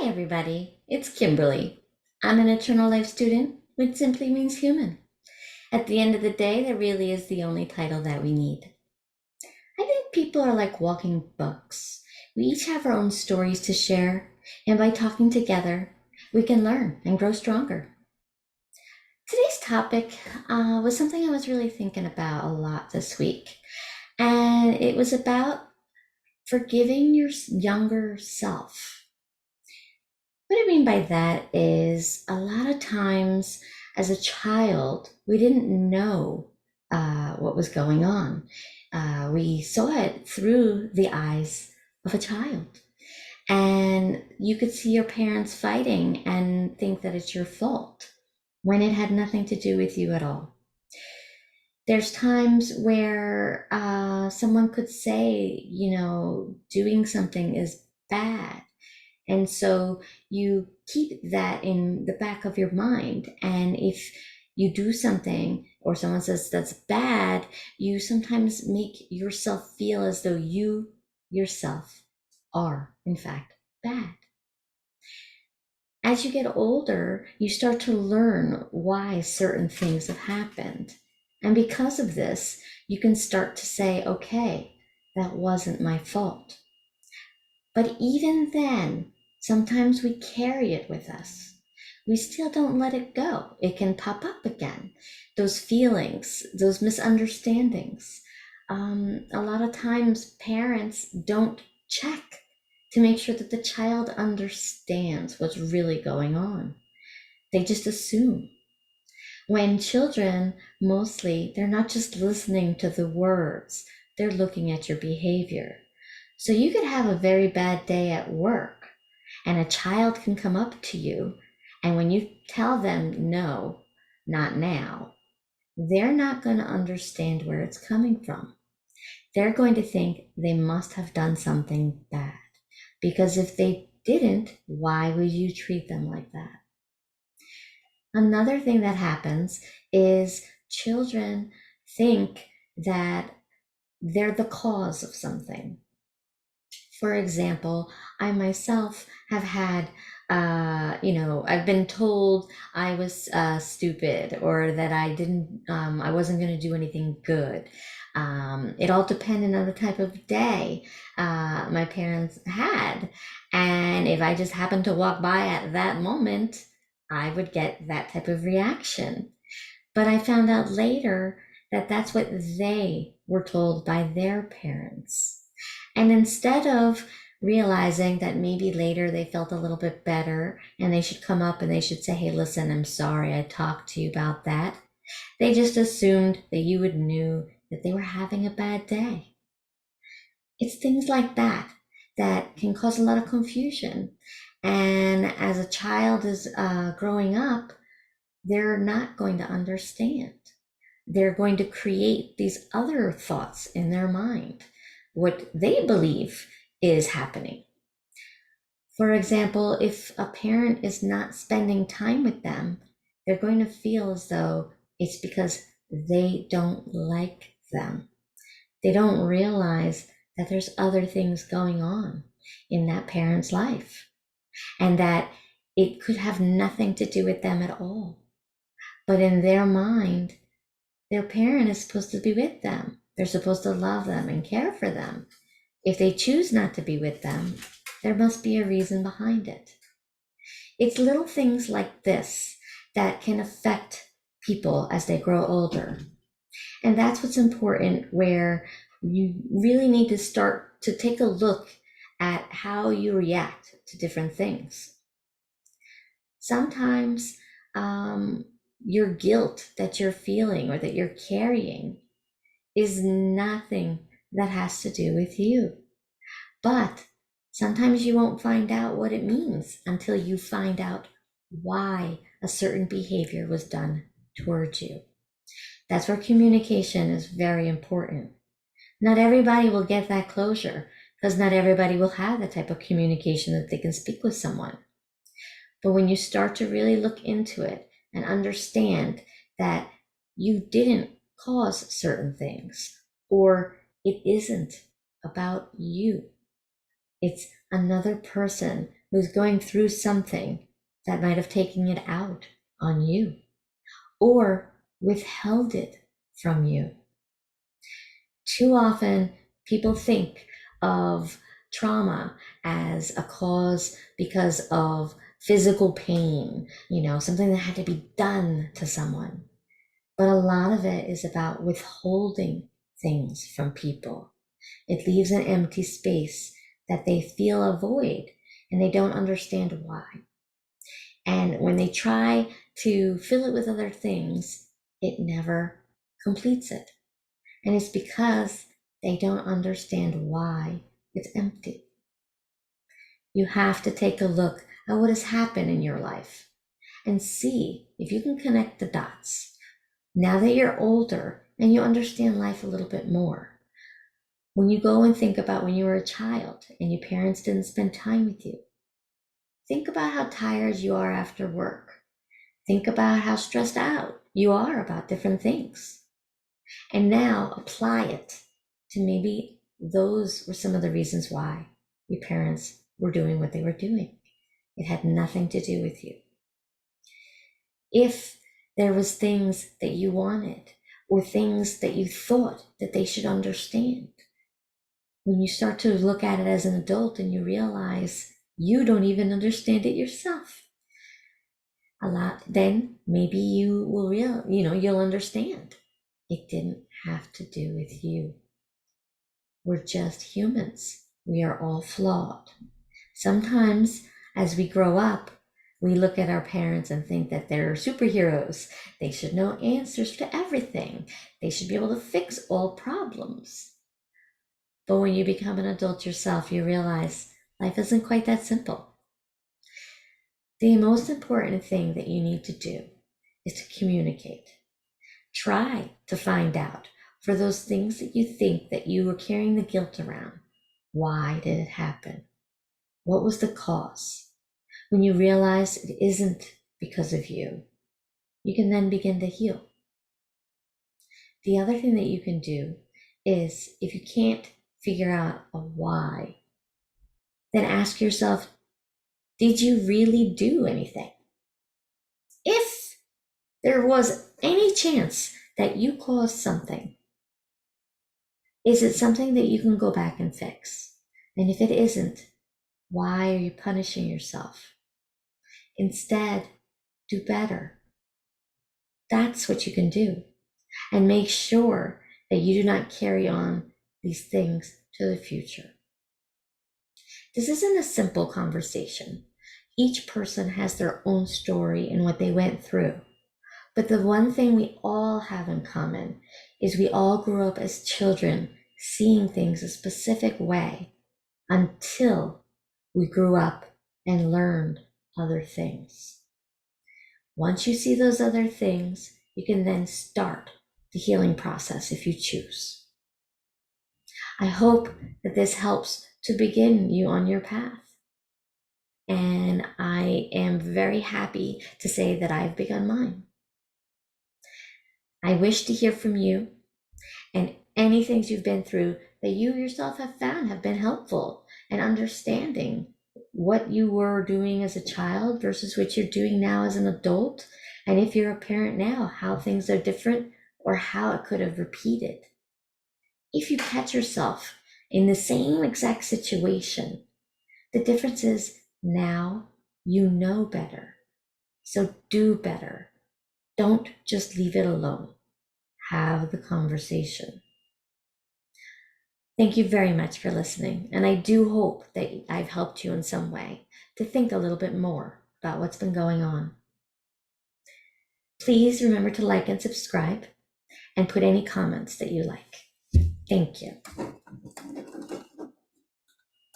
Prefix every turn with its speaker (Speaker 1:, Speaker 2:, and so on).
Speaker 1: Hi, everybody. It's Kimberly. I'm an eternal life student, which simply means human. At the end of the day, that really is the only title that we need. I think people are like walking books. We each have our own stories to share, and by talking together, we can learn and grow stronger. Today's topic was something I was really thinking about a lot this week, and it was about forgiving your younger self. What I mean by that is a lot of times as a child, we didn't know what was going on. We saw it through the eyes of a child. And you could see your parents fighting and think that it's your fault when it had nothing to do with you at all. There's times where someone could say, doing something is bad, and so you keep that in the back of your mind. And if you do something or someone says that's bad, you sometimes make yourself feel as though you yourself are, in fact, bad. As you get older, you start to learn why certain things have happened. And because of this, you can start to say, okay, that wasn't my fault. But even then, sometimes we carry it with us. We still don't let it go. It can pop up again. Those feelings, those misunderstandings. A lot of times, parents don't check to make sure that the child understands what's really going on. They just assume. When children, mostly, they're not just listening to the words, they're looking at your behavior. So you could have a very bad day at work, and a child can come up to you, and when you tell them, no, not now, they're not going to understand where it's coming from. They're going to think they must have done something bad. Because if they didn't, why would you treat them like that? Another thing that happens is children think that they're the cause of something. For example, I myself have had, I've been told I was stupid, or that I wasn't going to do anything good. It all depended on the type of day my parents had. And if I just happened to walk by at that moment, I would get that type of reaction. But I found out later that that's what they were told by their parents. And instead of realizing that maybe later they felt a little bit better and they should come up and they should say, hey, listen, I'm sorry I talked to you about that, they just assumed that you would knew that they were having a bad day. It's things like that that can cause a lot of confusion. And as a child is growing up, they're not going to understand. They're going to create these other thoughts in their mind, what they believe is happening. For example, if a parent is not spending time with them, they're going to feel as though it's because they don't like them. They don't realize that there's other things going on in that parent's life, and that it could have nothing to do with them at all. But in their mind, their parent is supposed to be with them. They're supposed to love them and care for them. If they choose not to be with them, there must be a reason behind it. It's little things like this that can affect people as they grow older. And that's what's important, where you really need to start to take a look at how you react to different things. Sometimes your guilt that you're feeling or that you're carrying is nothing that has to do with you. But sometimes you won't find out what it means until you find out why a certain behavior was done towards you. That's where communication is very important. Not everybody will get that closure, because not everybody will have the type of communication that they can speak with someone. But when you start to really look into it and understand that you didn't cause certain things, or it isn't about you, it's another person who's going through something that might have taken it out on you or withheld it from you. Too often, people think of trauma as a cause because of physical pain, something that had to be done to someone. But a lot of it is about withholding things from people. It leaves an empty space that they feel a void and they don't understand why. And when they try to fill it with other things, it never completes it. And it's because they don't understand why it's empty. You have to take a look at what has happened in your life and see if you can connect the dots. Now that you're older and you understand life a little bit more, when you go and think about when you were a child and your parents didn't spend time with you, think about how tired you are after work. Think about how stressed out you are about different things. And now apply it to maybe those were some of the reasons why your parents were doing what they were doing. It had nothing to do with you. If there was things that you wanted or things that you thought that they should understand, when you start to look at it as an adult and you realize you don't even understand it yourself, then maybe you will you'll understand. It didn't have to do with you. We're just humans. We are all flawed. Sometimes as we grow up, we look at our parents and think that they're superheroes. They should know answers to everything. They should be able to fix all problems. But when you become an adult yourself, you realize life isn't quite that simple. The most important thing that you need to do is to communicate. Try to find out for those things that you think that you were carrying the guilt around. Why did it happen? What was the cause? When you realize it isn't because of you, you can then begin to heal. The other thing that you can do is, if you can't figure out a why, then ask yourself, did you really do anything? If there was any chance that you caused something, is it something that you can go back and fix? And if it isn't, why are you punishing yourself? Instead, do better. That's what you can do. And make sure that you do not carry on these things to the future. This isn't a simple conversation. Each person has their own story and what they went through. But the one thing we all have in common is we all grew up as children seeing things a specific way until we grew up and learned other things. Once you see those other things, you can then start the healing process if you choose. I hope that this helps to begin you on your path. And I am very happy to say that I've begun mine. I wish to hear from you and any things you've been through that you yourself have found have been helpful and understanding what you were doing as a child versus what you're doing now as an adult. And if you're a parent now, how things are different or how it could have repeated. If you catch yourself in the same exact situation, the difference is now you know better. So do better. Don't just leave it alone. Have the conversation. Thank you very much for listening. And I do hope that I've helped you in some way to think a little bit more about what's been going on. Please remember to like and subscribe and put any comments that you like. Thank you.